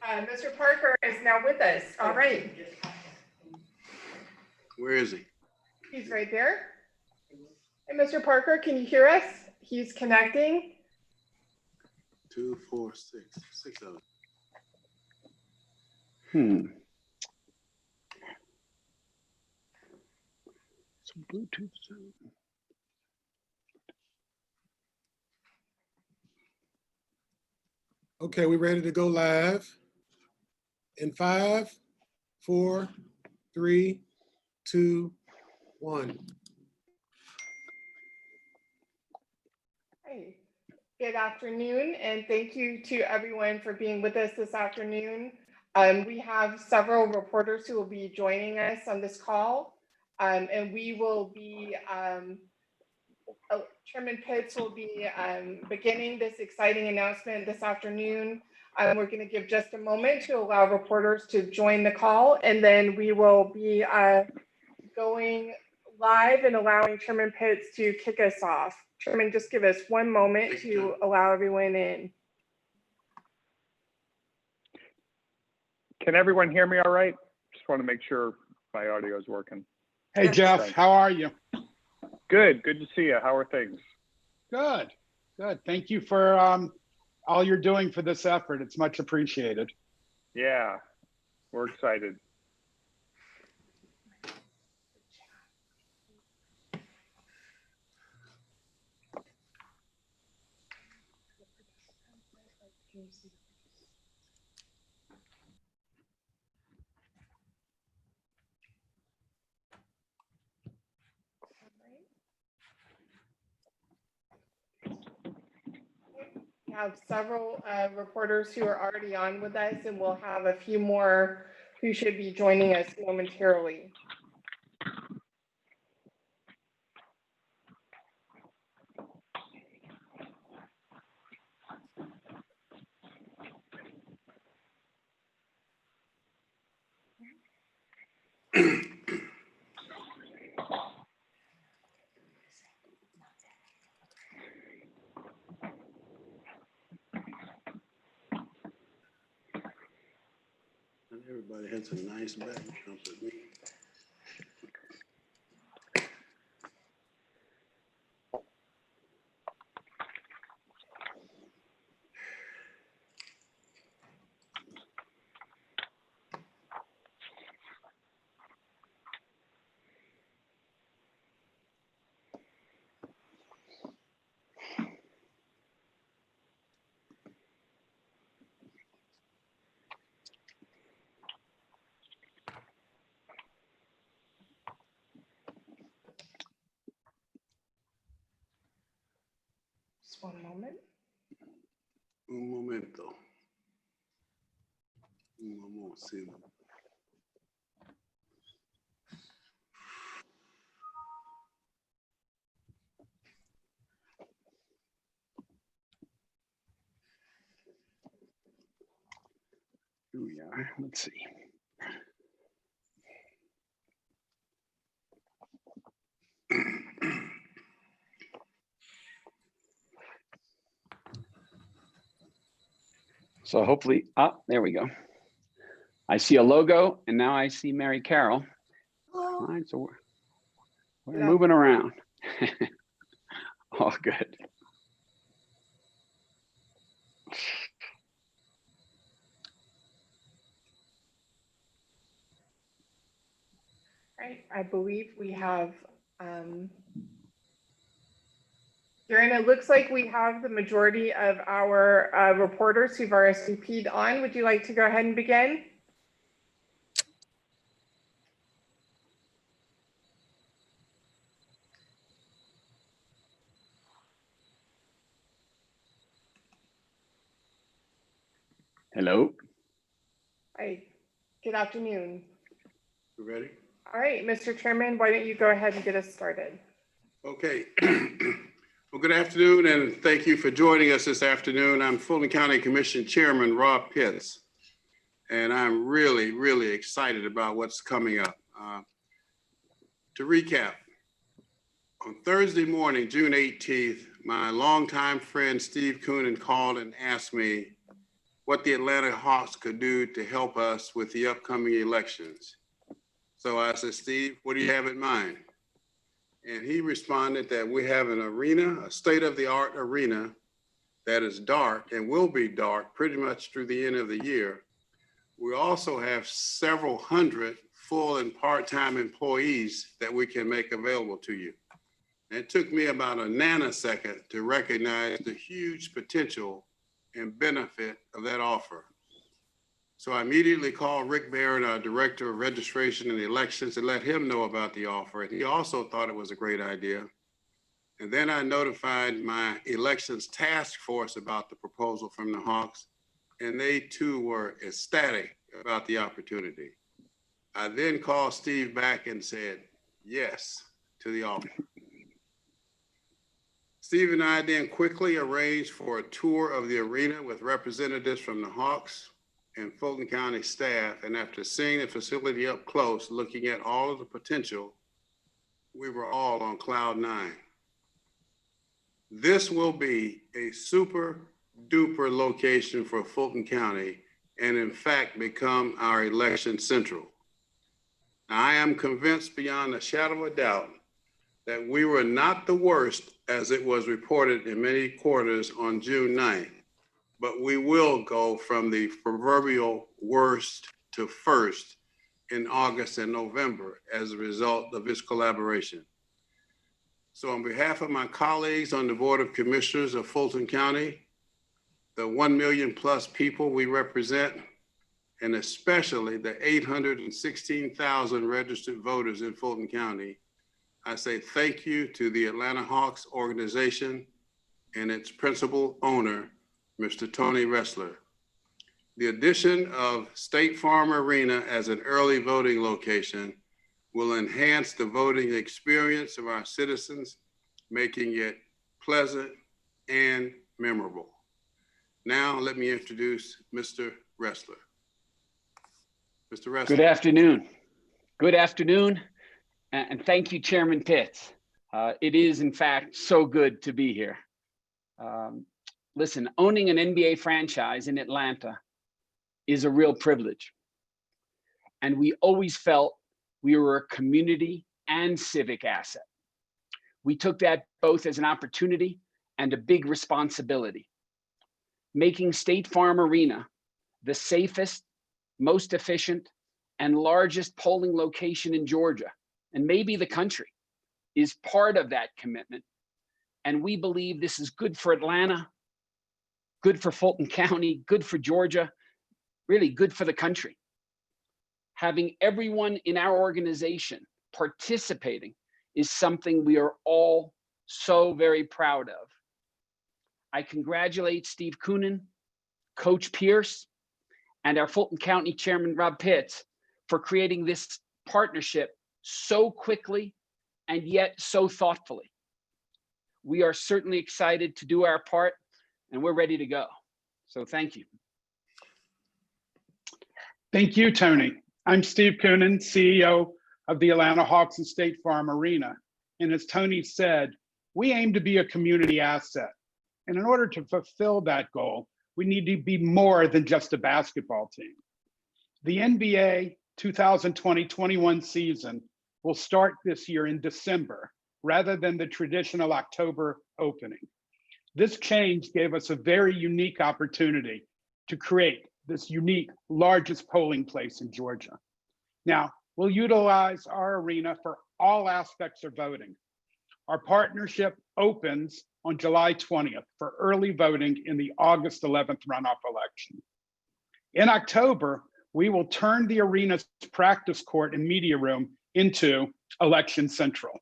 Mr. Parker is now with us. All right. Where is he? He's right there. Hey, Mr. Parker, can you hear us? He's connecting. 2, 4, 6, 6 of them. Some Bluetooth. Okay, we ready to go live? In 5, 4, 3, 2, 1. Hey, good afternoon, and thank you to everyone for being with us this afternoon. We have several reporters who will be joining us on this call, and we will be, Chairman Pitts will be beginning this exciting announcement this afternoon. We're going to give just a moment to allow reporters to join the call, and then we will be going live and allowing Chairman Pitts to kick us off. Chairman, just give us one moment to allow everyone in. Can everyone hear me all right? Just want to make sure my audio is working. Hey, Jeff, Thanks. how are you? Good to see you. How are things? Good. Thank you for all you're doing for this effort. It's much appreciated. Yeah, we're excited. We have several reporters who are already on with us, and we'll have a few more who should be joining us momentarily. And everybody had some nice backgrounds with me. Just one moment. Un momento. Vamos a see. Here we are. Let's see. So hopefully, there we go. I see a logo, and now I see Mary Carroll. All right, so we're moving around. All good. Right, I believe we have, Darren, it looks like we have the majority of our reporters who've RSVP'd on. Would you like to go ahead and begin? Hello. Hi, good afternoon. You ready? All right, Mr. Chairman, why don't you go ahead and get us started? Okay. Well, good afternoon, and thank you for joining us this afternoon. I'm Fulton County Commission Chairman Rob Pitts, and I'm really excited about what's coming up. To recap, on Thursday morning, June 18th, my longtime friend Steve Coonan called and asked me what the Atlanta Hawks could do to help us with the upcoming elections. So I said, Steve, what do you have in mind? And he responded that we have an arena, a state-of-the-art arena that is dark and will be dark pretty much through the end of the year. We also have several hundred full and part-time employees that we can make available to you. And it took me about a nanosecond to recognize the huge potential and benefit of that offer. So I immediately called Rick Barron, our Director of Registration and Elections, and let him know about the offer. And he also thought it was a great idea. And then I notified my elections task force about the proposal from the Hawks, and they too were ecstatic about the opportunity. I then called Steve back and said yes to the offer. Steve and I then quickly arranged for a tour of the arena with representatives from the Hawks and Fulton County staff. And after seeing the facility up close, looking at all of the potential, we were all on cloud nine. This will be a super duper location for Fulton County and in fact become our election central. Now, I am convinced beyond a shadow of a doubt that we were not the worst as it was reported in many quarters on June 9th, but we will go from the proverbial worst to first in August and November as a result of this collaboration. So on behalf of my colleagues on the Board of Commissioners of Fulton County, the 1 million plus people we represent, and especially the 816,000 registered voters in Fulton County, I say thank you to the Atlanta Hawks organization and its principal owner, Mr. Tony Ressler. The addition of State Farm Arena as an early voting location will enhance the voting experience of our citizens, making it pleasant and memorable. Now, let me introduce Mr. Ressler. Mr. Ressler. Good afternoon. Good afternoon. And thank you, Chairman Pitts. It is, in fact, so good to be here. Listen, owning an NBA franchise in Atlanta is a real privilege. And we always felt we were a community and civic asset. We took that both as an opportunity and a big responsibility. Making State Farm Arena the safest, most efficient, and largest polling location in Georgia, and maybe the country, is part of that commitment. And we believe this is good for Atlanta, good for Fulton County, good for Georgia, really good for the country. Having everyone in our organization participating is something we are all so very proud of. I congratulate Steve Koonin, Coach Pierce, and our Fulton County Chairman Rob Pitts for creating this partnership so quickly and yet so thoughtfully. We are certainly excited to do our part and we're ready to go. So thank you. Thank you, Tony. I'm Steve Koonin, CEO of the Atlanta Hawks and State Farm Arena. And as Tony said, we aim to be a community asset. And in order to fulfill that goal, we need to be more than just a basketball team. The NBA 2020-21 season will start this year in December, rather than the traditional October opening. This change gave us a very unique opportunity to create this unique, largest polling place in Georgia. Now, we'll utilize our arena for all aspects of voting. Our partnership opens on July 20th for early voting in the August 11th runoff election. In October, we will turn the arena's practice court and media room into Election Central.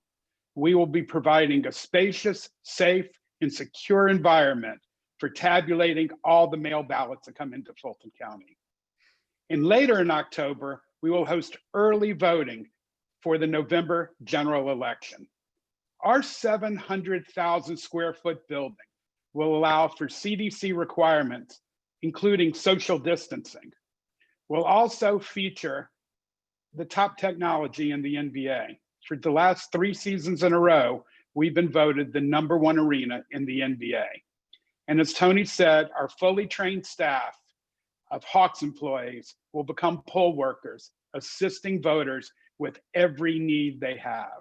We will be providing a spacious, safe, and secure environment for tabulating all the mail ballots that come into Fulton County. And later in October, we will host early voting for the November general election. Our 700,000 square foot building will allow for CDC requirements, including social distancing. We'll also feature the top technology in the NBA. For the last 3 seasons in a row, we've been voted the #1 arena in the NBA. And as Tony said, our fully trained staff of Hawks employees will become poll workers, assisting voters with every need they have.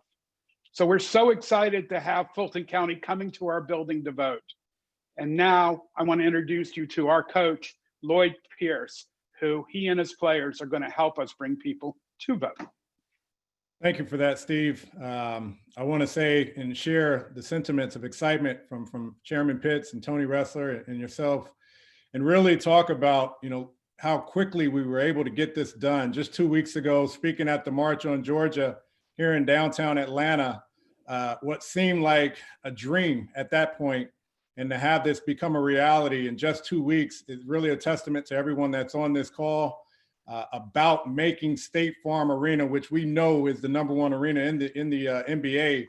So we're so excited to have Fulton County coming to our building to vote. And now I want to introduce you to our coach, Lloyd Pierce, who he and his players are going to help us bring people to vote. Thank you for that, Steve. I want to say and share the sentiments of excitement from Chairman Pitts and Tony Ressler and yourself, and really talk about, how quickly we were able to get this done. Just 2 weeks ago, speaking at the March on Georgia here in downtown Atlanta, what seemed like a dream at that point, and to have this become a reality in just 2 weeks is really a testament to everyone that's on this call. About making State Farm Arena, which we know is the #1 arena in the NBA,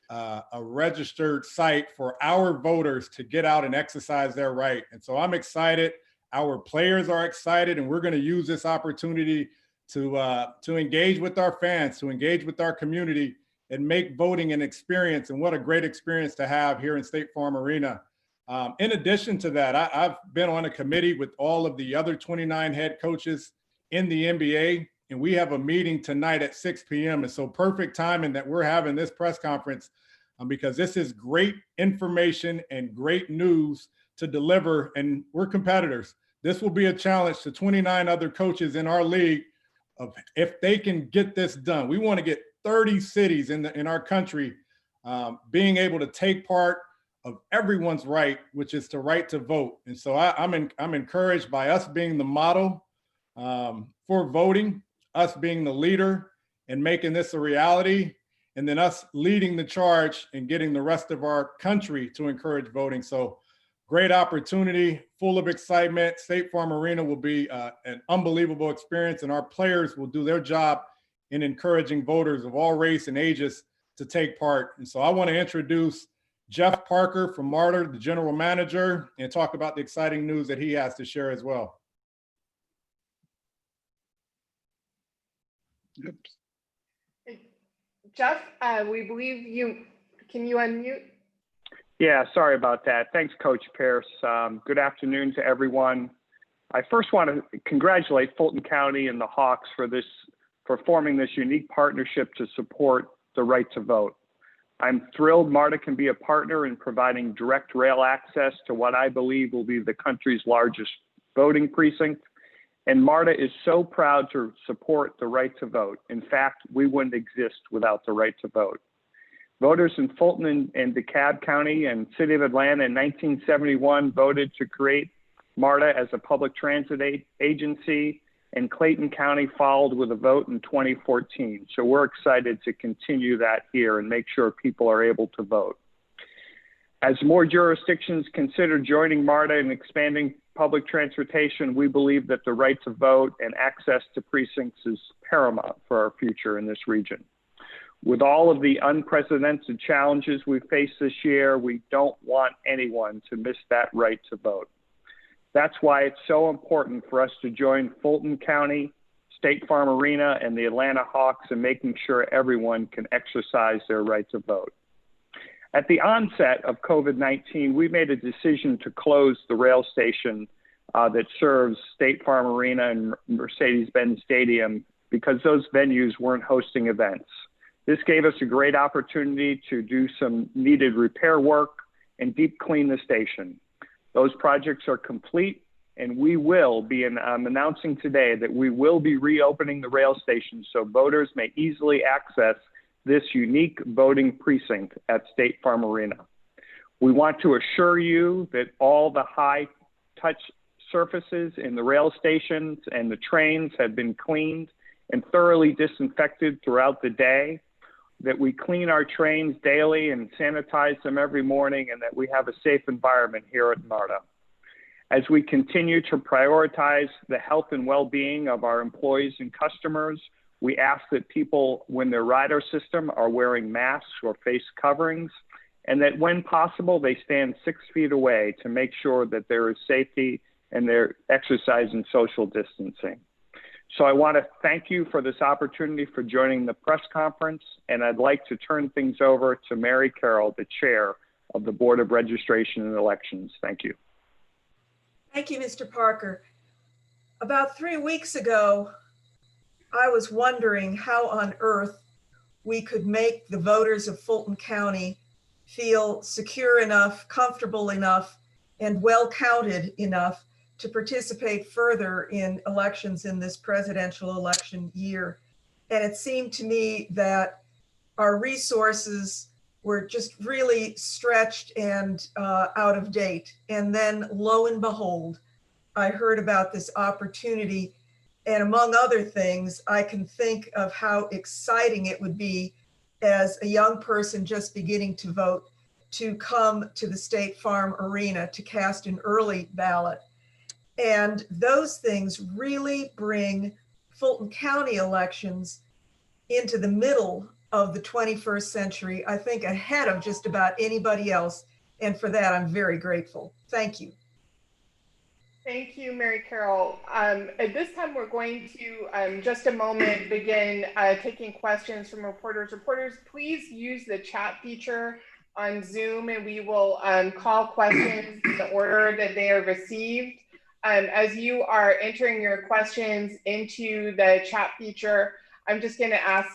a registered site for our voters to get out and exercise their right. And so I'm excited. Our players are excited, and we're going to use this opportunity to engage with our fans, to engage with our community, and make voting an experience. And what a great experience to have here in State Farm Arena. In addition to that, I've been on a committee with all of the other 29 head coaches in the NBA, and we have a meeting tonight at 6 p.m. And so perfect timing that we're having this press conference because this is great information and great news to deliver, and we're competitors. This will be a challenge to 29 other coaches in our league of if they can get this done. We want to get 30 cities in our country being able to take part of everyone's right, which is the right to vote. And so I'm encouraged by us being the model for voting, us being the leader and making this a reality, and then us leading the charge and getting the rest of our country to encourage voting. So great opportunity, full of excitement. State Farm Arena will be an unbelievable experience, and our players will do their job in encouraging voters of all race and ages to take part. And so I want to introduce Jeff Parker from MARTA, the general manager, and talk about the exciting news that he has to share as well. Oops. Jeff, we believe can you unmute? Yeah, sorry about that. Thanks, Coach Pierce. Good afternoon to everyone. I first want to congratulate Fulton County and the Hawks for forming this unique partnership to support the right to vote. I'm thrilled MARTA can be a partner in providing direct rail access to what I believe will be the country's largest voting precinct. And MARTA is so proud to support the right to vote. In fact, we wouldn't exist without the right to vote. Voters in Fulton and DeKalb County and City of Atlanta in 1971 voted to create MARTA as a public transit agency, and Clayton County followed with a vote in 2014. So we're excited to continue that here and make sure people are able to vote. As more jurisdictions consider joining MARTA and expanding public transportation, we believe that the right to vote and access to precincts is paramount for our future in this region. With all of the unprecedented challenges we face this year, we don't want anyone to miss that right to vote. That's why it's so important for us to join Fulton County, State Farm Arena, and the Atlanta Hawks in making sure everyone can exercise their right to vote. At the onset of COVID-19, we made a decision to close the rail station that serves State Farm Arena and Mercedes-Benz Stadium because those venues weren't hosting events. This gave us a great opportunity to do some needed repair work and deep clean the station. Those projects are complete, and we will be, I'm announcing today that we will be reopening the rail station so voters may easily access this unique voting precinct at State Farm Arena. We want to assure you that all the high-touch surfaces in the rail stations and the trains have been cleaned and thoroughly disinfected throughout the day, that we clean our trains daily and sanitize them every morning, and that we have a safe environment here at MARTA. As we continue to prioritize the health and well-being of our employees and customers, we ask that people, when their rider system, are wearing masks or face coverings, and that when possible, they stand 6 feet away to make sure that there is safety and they're exercising social distancing. So I want to thank you for this opportunity for joining the press conference, and I'd like to turn things over to Mary Carroll, the chair of the Board of Registration and Elections. Thank you. Thank you, Mr. Parker. About 3 weeks ago, I was wondering how on earth we could make the voters of Fulton County feel secure enough, comfortable enough, and well counted enough to participate further in elections in this presidential election year. And it seemed to me that our resources were just really stretched and out of date. And then lo and behold, I heard about this opportunity. And among other things, I can think of how exciting it would be as a young person just beginning to vote to come to the State Farm Arena to cast an early ballot. And those things really bring Fulton County elections into the middle of the 21st century, I think ahead of just about anybody else. And for that, I'm very grateful. Thank you. Thank you, Mary Carol. At this time, we're going to, just a moment, begin taking questions from reporters. Reporters, please use the chat feature on Zoom, and we will call questions in the order that they are received. As you are entering your questions into the chat feature, I'm just going to ask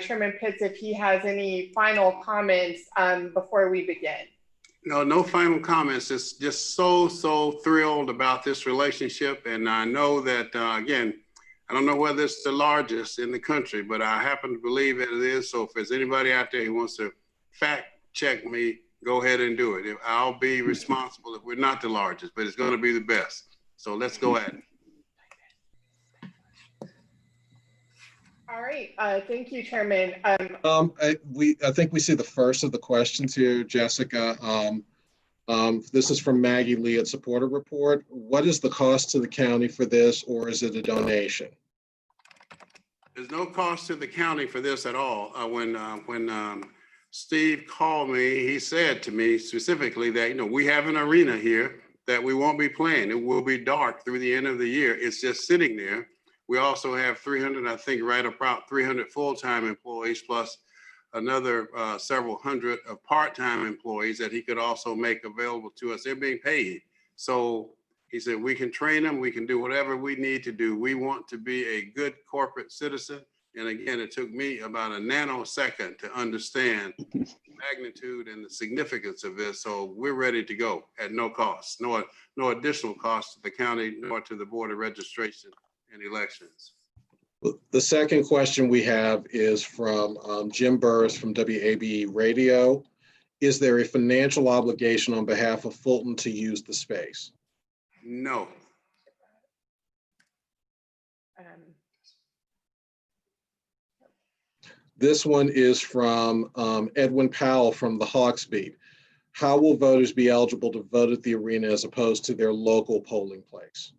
Chairman Pitts if he has any final comments before we begin. No final comments. It's just so thrilled about this relationship. And I know that, again, I don't know whether it's the largest in the country, but I happen to believe that it is. So if there's anybody out there who wants to fact check me, go ahead and do it. I'll be responsible if we're not the largest, but it's going to be the best. So let's go at it. All right, thank you, Chairman. I think we see the first of the questions here, Jessica. This is from Maggie Lee at Supporter Report. What is the cost to the county for this, or is it a donation? There's no cost to the county for this at all. When Steve called me, he said to me specifically that, we have an arena here that we won't be playing. It will be dark through the end of the year. It's just sitting there. We also have 300, I think, right about 300 full-time employees, plus another several hundred of part-time employees that he could also make available to us. They're being paid. So he said, we can train them. We can do whatever we need to do. We want to be a good corporate citizen. And again, it took me about a nanosecond to understand the magnitude and the significance of this. So we're ready to go at no cost, no additional cost to the county, nor to the Board of Registration and Elections. The second question we have is from Jim Burris from WABE Radio. Is there a financial obligation on behalf of Fulton to use the space? No. This one is from Edwin Powell from the Hawks Beat. How will voters be eligible to vote at the arena as opposed to their local polling place?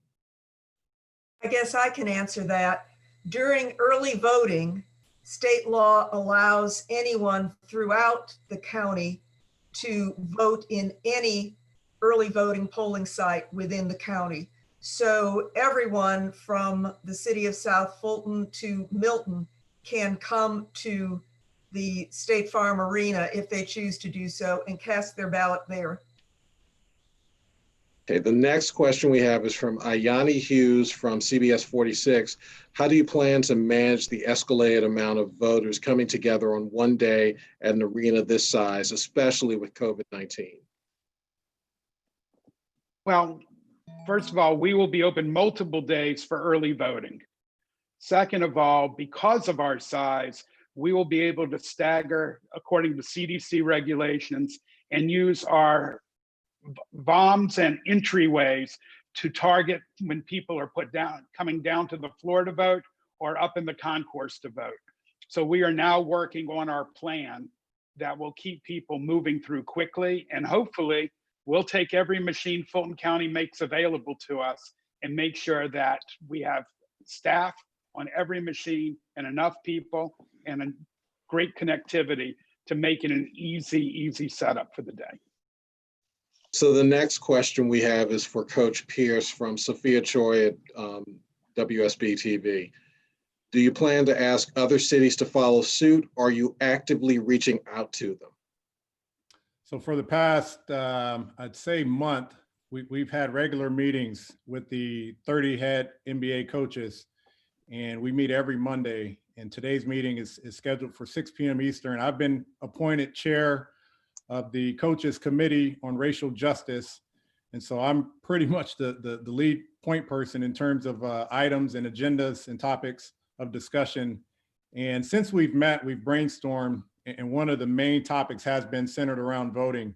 I guess I can answer that. During early voting, state law allows anyone throughout the county to vote in any early voting polling site within the county. So everyone from the city of South Fulton to Milton can come to the State Farm Arena if they choose to do so and cast their ballot there. Okay, the next question we have is from Ayani Hughes from CBS 46. How do you plan to manage the escalated amount of voters coming together on one day at an arena this size, especially with COVID-19? Well, first of all, we will be open multiple days for early voting. Second of all, because of our size, we will be able to stagger according to CDC regulations and use our bombs and entryways to target when people are coming down to the floor to vote or up in the concourse to vote. So we are now working on our plan that will keep people moving through quickly, and hopefully we'll take every machine Fulton County makes available to us and make sure that we have staff on every machine and enough people and a great connectivity to make it an easy setup for the day. So the next question we have is for Coach Pierce from Sophia Choi at WSB TV. Do you plan to ask other cities to follow suit? Or are you actively reaching out to them? So for the past, I'd say month, we've had regular meetings with the 30 head NBA coaches, and we meet every Monday. And today's meeting is scheduled for 6 p.m. Eastern. I've been appointed chair of the coaches committee on racial justice. And so I'm pretty much the lead point person in terms of items and agendas and topics of discussion. And since we've met, we've brainstormed, and one of the main topics has been centered around voting.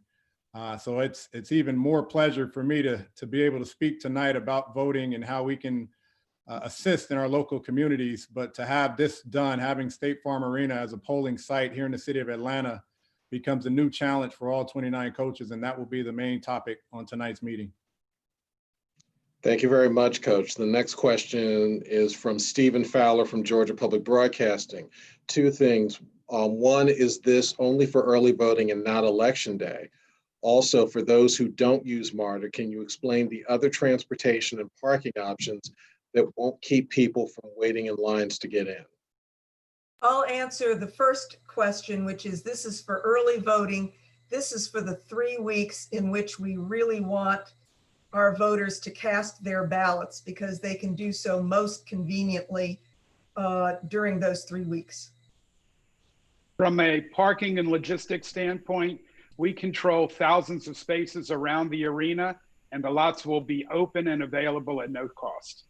So it's even more pleasure for me to be able to speak tonight about voting and how we can assist in our local communities. But to have this done, having State Farm Arena as a polling site here in the city of Atlanta becomes a new challenge for all 29 coaches, and that will be the main topic on tonight's meeting. Thank you very much, Coach. The next question is from Stephen Fowler from Georgia Public Broadcasting. Two things. One, is this only for early voting and not election day? Also, for those who don't use MARTA, can you explain the other transportation and parking options that won't keep people from waiting in lines to get in? I'll answer the first question, which is this is for early voting. This is for the 3 weeks in which we really want our voters to cast their ballots, because they can do so most conveniently during those 3 weeks. From a parking and logistics standpoint, we control thousands of spaces around the arena, and the lots will be open and available at no cost.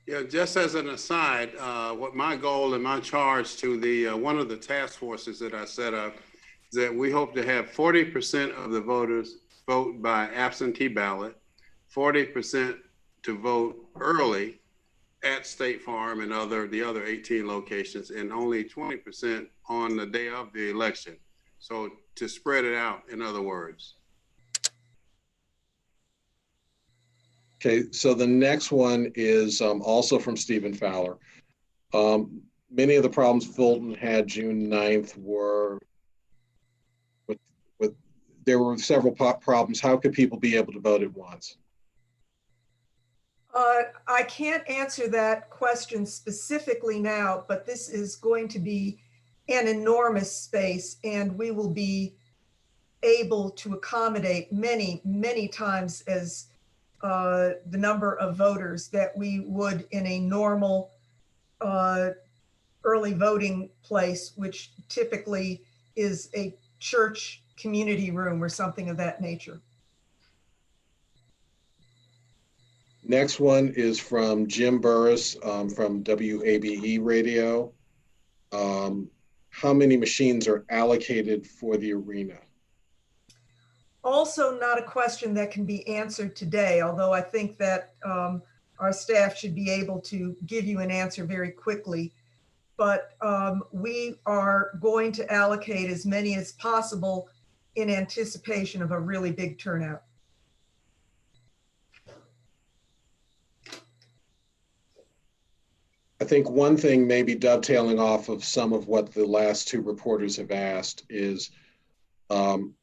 Yeah, just as an aside, what my goal and my charge to the one of the task forces that I set up is that we hope to have 40% of the voters vote by absentee ballot, 40% to vote early at State Farm and the other 18 locations, and only 20% on the day of the election. So to spread it out, in other words. Okay, so the next one is also from Stephen Fowler. Many of the problems Fulton had June 9th were there were several problems. How could people be able to vote at once? I can't answer that question specifically now, but this is going to be an enormous space, and we will be able to accommodate many, many times as the number of voters that we would in a normal early voting place, which typically is a church community room or something of that nature. Next one is from Jim Burris from WABE Radio. How many machines are allocated for the arena? Also not a question that can be answered today, although I think that our staff should be able to give you an answer very quickly. But we are going to allocate as many as possible in anticipation of a really big turnout. I think one thing, maybe dovetailing off of some of what the last two reporters have asked, is who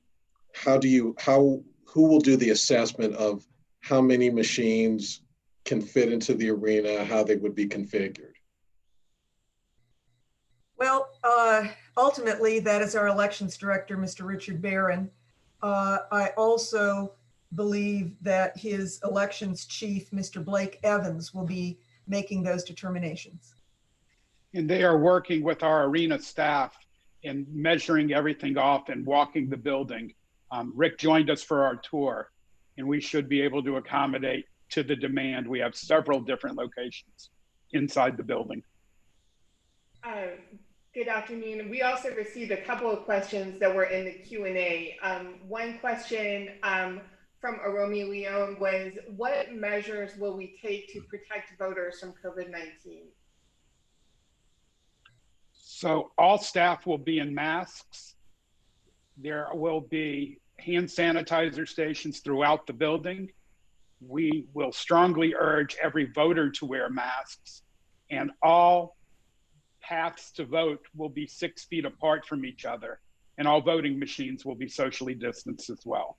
will do the assessment of how many machines can fit into the arena, how they would be configured? Well, ultimately, that is our elections director, Mr. Richard Barron. I also believe that his elections chief, Mr. Blake Evans, will be making those determinations. And they are working with our arena staff in measuring everything off and walking the building. Rick joined us for our tour, and we should be able to accommodate to the demand. We have several different locations inside the building. Good afternoon. We also received a couple of questions that were in the Q&A. One question from Aromi Leon was, what measures will we take to protect voters from COVID-19? So all staff will be in masks. There will be hand sanitizer stations throughout the building. We will strongly urge every voter to wear masks, and all paths to vote will be 6 feet apart from each other, and all voting machines will be socially distanced as well.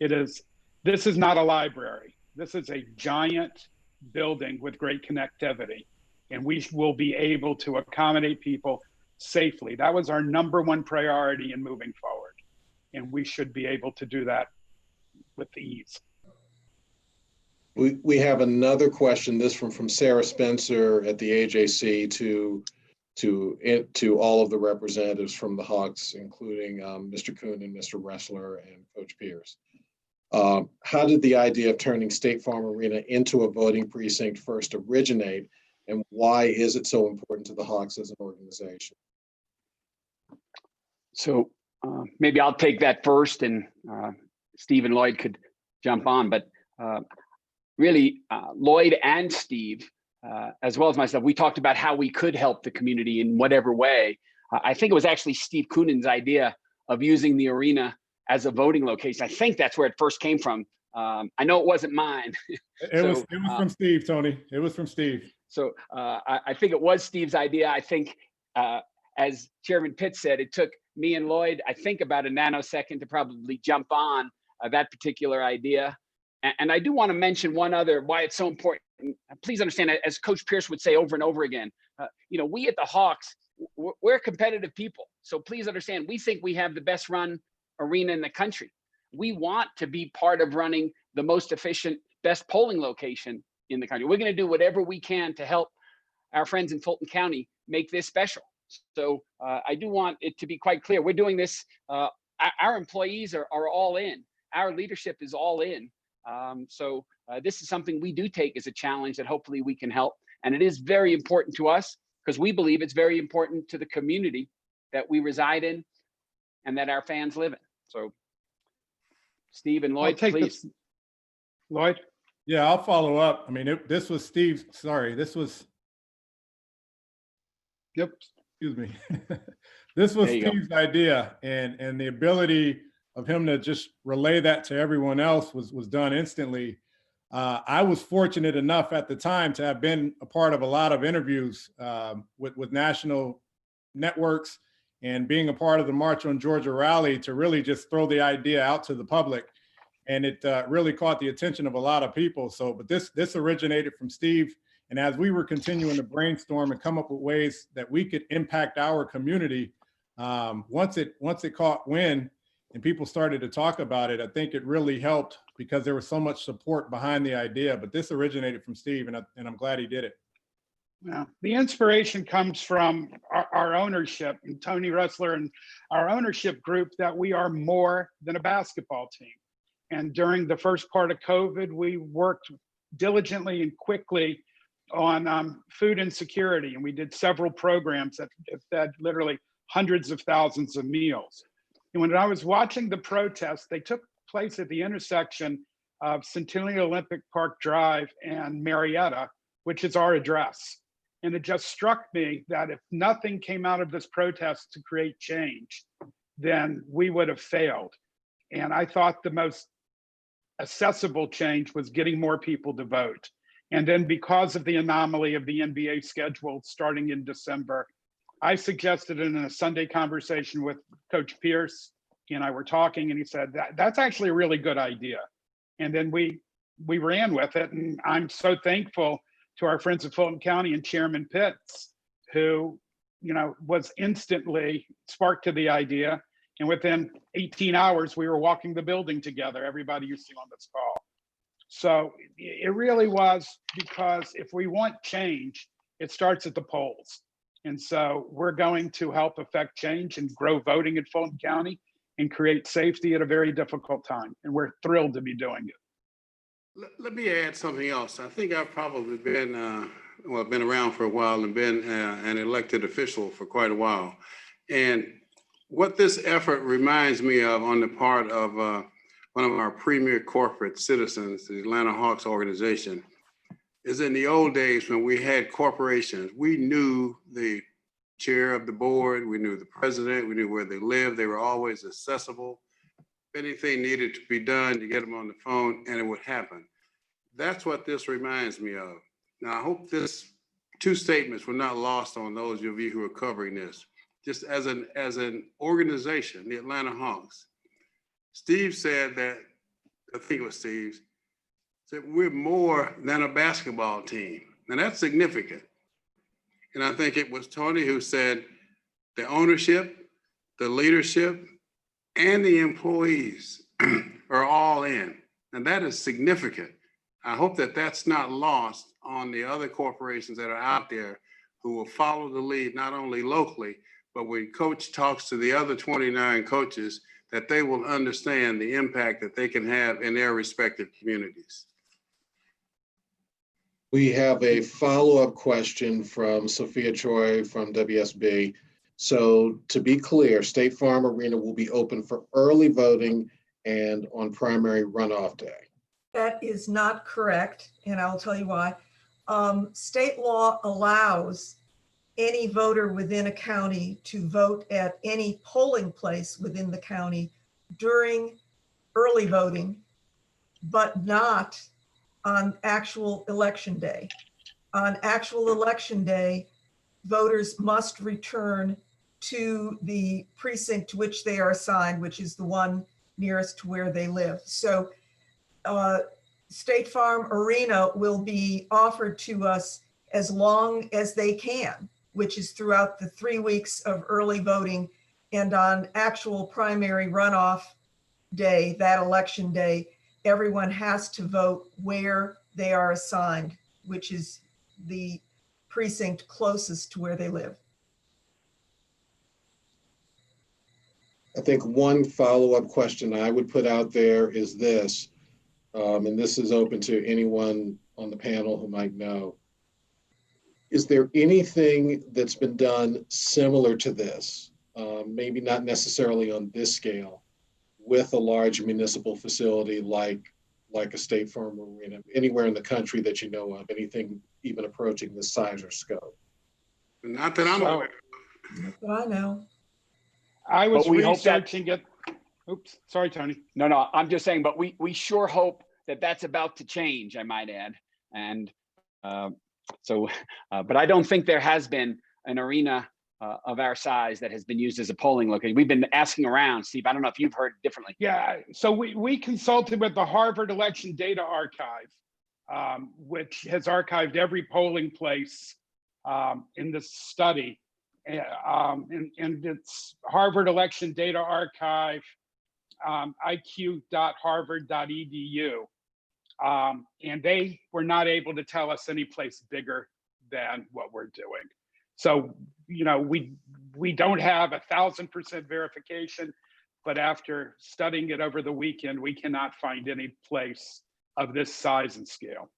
This is not a library. This is a giant building with great connectivity, and we will be able to accommodate people safely. That was our #1 priority in moving forward, and we should be able to do that with ease. We have another question, this from Sarah Spencer at the AJC to all of the representatives from the Hawks, including Mr. Kuhn and Mr. Wrestler and Coach Pierce. How did the idea of turning State Farm Arena into a voting precinct first originate, and why is it so important to the Hawks as an organization? So maybe I'll take that first, and Steve and Lloyd could jump on. But really, Lloyd and Steve, as well as myself, we talked about how we could help the community in whatever way. I think it was actually Steve Kunin's idea of using the arena as a voting location. I think that's where it first came from. I know it wasn't mine. It was from Steve, Tony. It was from Steve. So I think it was Steve's idea. I think, as Chairman Pitts said, it took me and Lloyd, I think, about a nanosecond to probably jump on that particular idea. And I do want to mention one other, why it's so important. Please understand, as Coach Pierce would say over and over again, we at the Hawks, we're competitive people. So please understand, we think we have the best run arena in the country. We want to be part of running the most efficient, best polling location in the country. We're going to do whatever we can to help our friends in Fulton County make this special. So I do want it to be quite clear. We're doing this, our employees are all in. Our leadership is all in. So this is something we do take as a challenge that hopefully we can help. And it is very important to us because we believe it's very important to the community that we reside in and that our fans live in. So Steve and Lloyd, please. Lloyd? Yeah, I'll follow up. I mean, this was Steve. Sorry, this was. Yep. Excuse me. This was Steve's idea, and the ability of him to just relay that to everyone else was done instantly. I was fortunate enough at the time to have been a part of a lot of interviews with national networks and being a part of the March on Georgia rally to really just throw the idea out to the public. And it really caught the attention of a lot of people. So, but this originated from Steve. And as we were continuing to brainstorm and come up with ways that we could impact our community, once it caught wind and people started to talk about it, I think it really helped because there was so much support behind the idea. But this originated from Steve, and I'm glad he did it. Yeah. The inspiration comes from our ownership, and Tony Ressler and our ownership group, that we are more than a basketball team. And during the first part of COVID, we worked diligently and quickly on food insecurity. And we did several programs that fed literally hundreds of thousands of meals. And when I was watching the protests, they took place at the intersection of Centennial Olympic Park Drive and Marietta, which is our address. And it just struck me that if nothing came out of this protest to create change, then we would have failed. And I thought the most accessible change was getting more people to vote. And then because of the anomaly of the NBA schedule starting in December, I suggested in a Sunday conversation with Coach Pierce, he and I were talking, and he said, that's actually a really good idea. And then we ran with it. And I'm so thankful to our friends at Fulton County and Chairman Pitts, who, was instantly sparked to the idea. And within 18 hours, we were walking the building together, everybody you see on this call. So it really was, because if we want change, it starts at the polls. And so we're going to help affect change and grow voting in Fulton County and create safety at a very difficult time. And we're thrilled to be doing it. Let me add something else. I think I've probably been around for a while and been an elected official for quite a while. And what this effort reminds me of on the part of one of our premier corporate citizens, the Atlanta Hawks organization, is in the old days when we had corporations, we knew the chair of the board, we knew the president, we knew where they lived, they were always accessible. If anything needed to be done, you get them on the phone and it would happen. That's what this reminds me of. Now, I hope this two statements were not lost on those of you who are covering this. Just as an organization, the Atlanta Hawks, Steve said that, I think it was Steve, said we're more than a basketball team. Now that's significant. And I think it was Tony who said the ownership, the leadership, and the employees are all in. And that is significant. I hope that that's not lost on the other corporations that are out there who will follow the lead, not only locally, but when coach talks to the other 29 coaches, that they will understand the impact that they can have in their respective communities. We have a follow-up question from Sophia Choi from WSB. So to be clear, State Farm Arena will be open for early voting and on primary runoff day. That is not correct, and I'll tell you why. State law allows any voter within a county to vote at any polling place within the county during early voting, but not on actual election day. On actual election day, voters must return to the precinct to which they are assigned, which is the one nearest to where they live. So State Farm Arena will be offered to us as long as they can, which is throughout the 3 weeks of early voting. And on actual primary runoff day, that election day, everyone has to vote where they are assigned, which is the precinct closest to where they live. I think one follow-up question I would put out there is this, and this is open to anyone on the panel who might know. Is there anything that's been done similar to this, maybe not necessarily on this scale, with a large municipal facility like a State Farm Arena, anywhere in the country that you know of, anything even approaching this size or scope? Not that I'm aware of. That's what I know. I was But we hope that- researching it. Oops, sorry, Tony. No, I'm just saying, but we sure hope that that's about to change, I might add. And but I don't think there has been an arena of our size that has been used as a polling location. We've been asking around, Steve. I don't know if you've heard differently. Yeah, so we consulted with the Harvard Election Data Archive, which has archived every polling place in this study. And it's Harvard Election Data Archive, iq.harvard.edu. And they were not able to tell us any place bigger than what we're doing. So, you know, we don't have 1,000% verification, but after studying it over the weekend, we cannot find any place of this size and scale.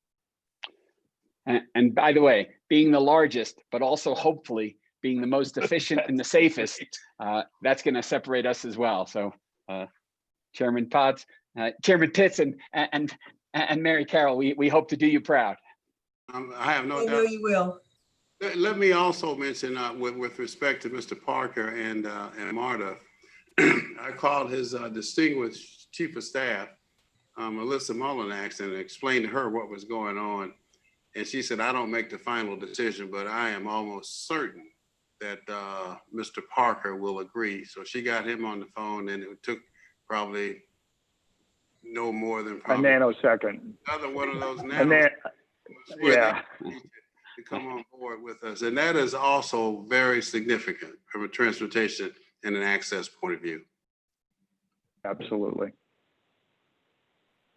And by the way, being the largest, but also hopefully being the most efficient and the safest, that's going to separate us as well. So, Chairman Potts, Chairman Pitts, and Mary Carroll, we hope to do you proud. I have no I doubt. know you will. Let me also mention with respect to Mr. Parker and MARTA, I called his distinguished chief of staff, Melissa Mullinax, and explained to her what was going on. And she said, I don't make the final decision, but I am almost certain that Mr. Parker will agree. So she got him on the phone, and it took probably no more than A nanosecond. another one of those nanos. Yeah. To come on board with us. And that is also very significant from a transportation and an access point of view. Absolutely.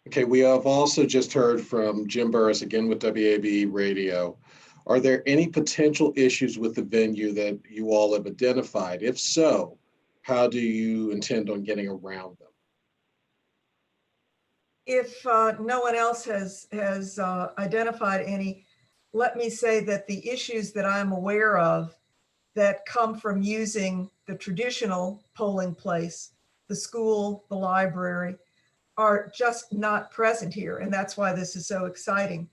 Okay, we have also just heard from Jim Burris, again with WAB Radio. Are there any potential issues with the venue that you all have identified? If so, how do you intend on getting around them? If no one else has identified any, let me say that the issues that I'm aware of that come from using the traditional polling place, the school, the library, are just not present here. And that's why this is so exciting.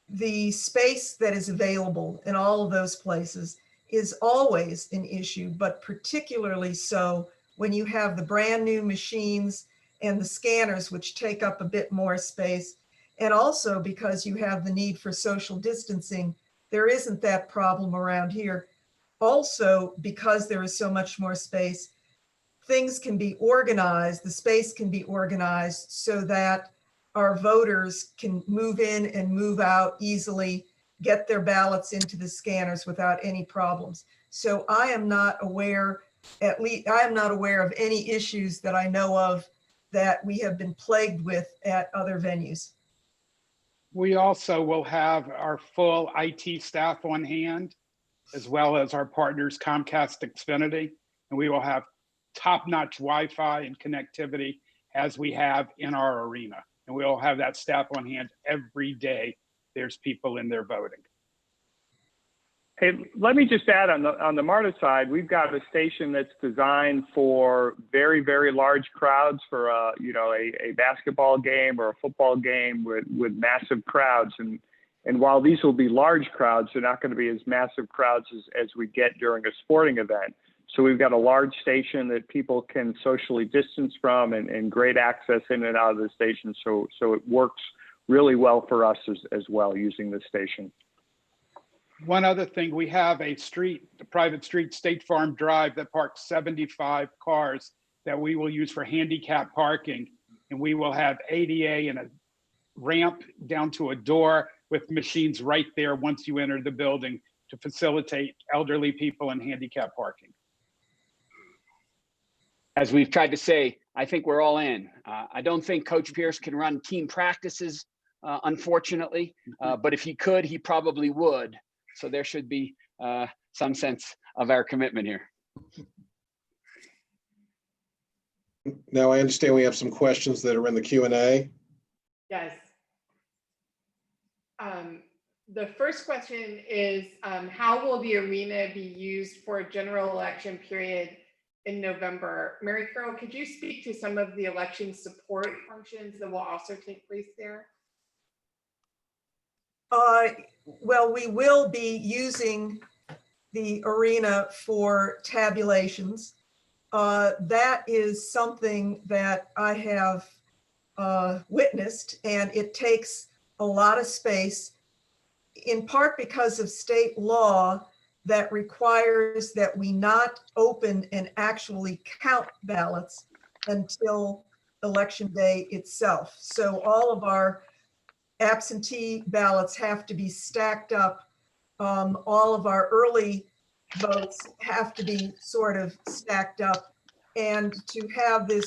The space that is available in all of those places is always an issue, but particularly so when you have the brand new machines and the scanners, which take up a bit more space. And also because you have the need for social distancing, there isn't that problem around here. Also, because there is so much more space, things can be organized, the space can be organized so that our voters can move in and move out easily, get their ballots into the scanners without any problems. So I am not aware at least I am not aware of any issues that I know of that we have been plagued with at other venues. We also will have our full IT staff on hand, as well as our partners Comcast, Xfinity, and we will have top-notch Wi-Fi and connectivity as we have in our arena. And we will have that staff on hand every day. There's people in there voting. Hey, let me just add on the MARTA side, we've got a station that's designed for very, very large crowds for a basketball game or a football game with massive crowds. And while these will be large crowds, they're not going to be as massive crowds as we get during a sporting event. So we've got a large station that people can socially distance from and great access in and out of the station. So it works really well for us as well using this station. One other thing, we have a private street, State Farm Drive, that parks 75 cars that we will use for handicap parking. And we will have ADA and a ramp down to a door with machines right there once you enter the building to facilitate elderly people and handicap parking. As we've tried to say, I think we're all in. I don't think Coach Pierce can run team practices, unfortunately, but if he could, he probably would. So there should be some sense of our commitment here. Now I understand we have some questions that are in the Q&A. Yes. The first question is, how will the arena be used for a general election period in November? Mary Carol, could you speak to some of the election support functions that will also take place there? Well, we will be using the arena for tabulations. That is something that I have witnessed, and it takes a lot of space, in part because of state law that requires that we not open and actually count ballots until election day itself. So all of our absentee ballots have to be stacked up. All of our early votes have to be sort of stacked up. And to have this,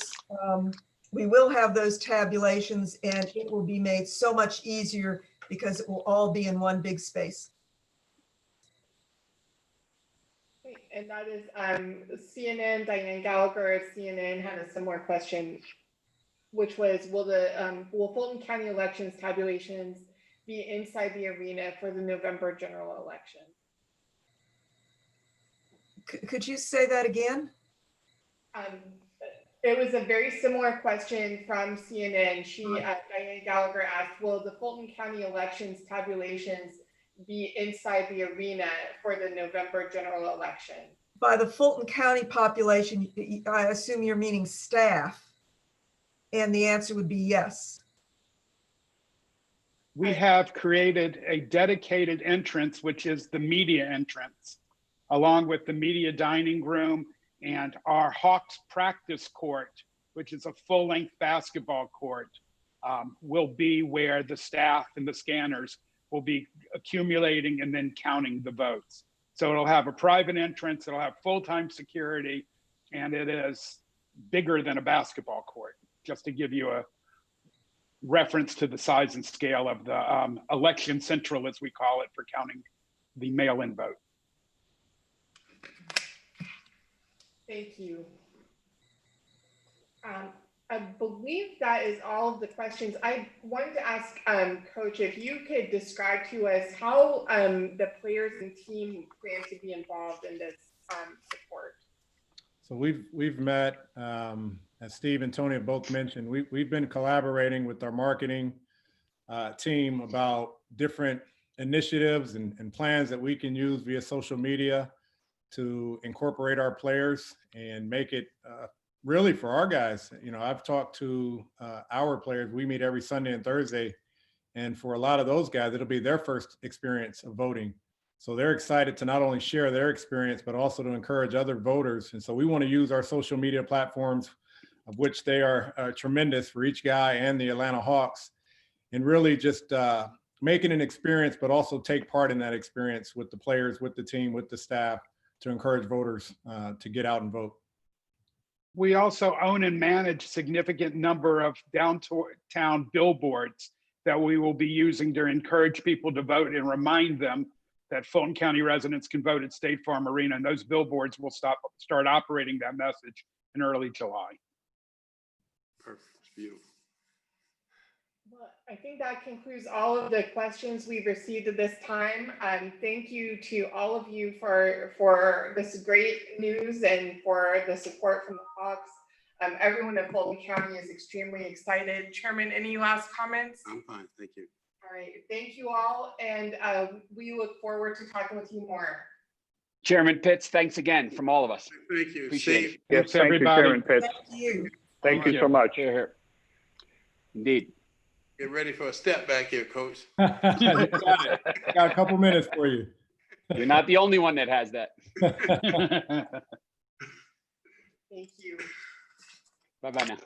we will have those tabulations, and it will be made so much easier because it will all be in one big space. And that is CNN, Diane Gallagher at CNN had a similar question, which was, will Fulton County elections tabulations be inside the arena for the November general election? Could you say that again? It was a very similar question from CNN. Diane Gallagher asked, will the Fulton County elections tabulations be inside the arena for the November general election? By the Fulton County population, I assume you're meaning staff. And the answer would be yes. We have created a dedicated entrance, which is the media entrance, along with the media dining room and our Hawks practice court, which is a full-length basketball court, will be where the staff and the scanners will be accumulating and then counting the votes. So it'll have a private entrance, it'll have full-time security, and it is bigger than a basketball court, just to give you a reference to the size and scale of the election central, as we call it, for counting the mail-in vote. Thank you. I believe that is all of the questions. I wanted to ask Coach if you could describe to us how the players and team plan to be involved in this support. So we've met, as Steve and Tony have both mentioned, we've been collaborating with our marketing team about different initiatives and plans that we can use via social media to incorporate our players and make it really for our guys. You know, I've talked to our players. We meet every Sunday and Thursday, and for a lot of those guys, it'll be their first experience of voting. So they're excited to not only share their experience, but also to encourage other voters. And so we want to use our social media platforms, of which they are tremendous for each guy and the Atlanta Hawks, and really just making an experience, but also take part in that experience with the players, with the team, with the staff, to encourage voters to get out and vote. We also own and manage significant number of downtown billboards that we will be using to encourage people to vote and remind them that Fulton County residents can vote at State Farm Arena. And those billboards will start operating that message in early July. Perfect. Beautiful. Well, I think that concludes all of the questions we've received at this time. Thank you to all of you for this great news and for the support from the Hawks. Everyone in Fulton County is extremely excited. Chairman, any last comments? I'm fine. Thank you. All right, thank you all, and we look forward to talking with you more. Chairman Pitts, thanks again from all of us. Thank you. Appreciate Steve. it. Yes, Thanks, thank you, everybody. Chairman Pitts. Thank you. Thank you so much. Here, here. Indeed. Get ready for a step back here, Coach. Got a couple minutes for you. You're not the only one that has that. Thank you. Bye-bye now.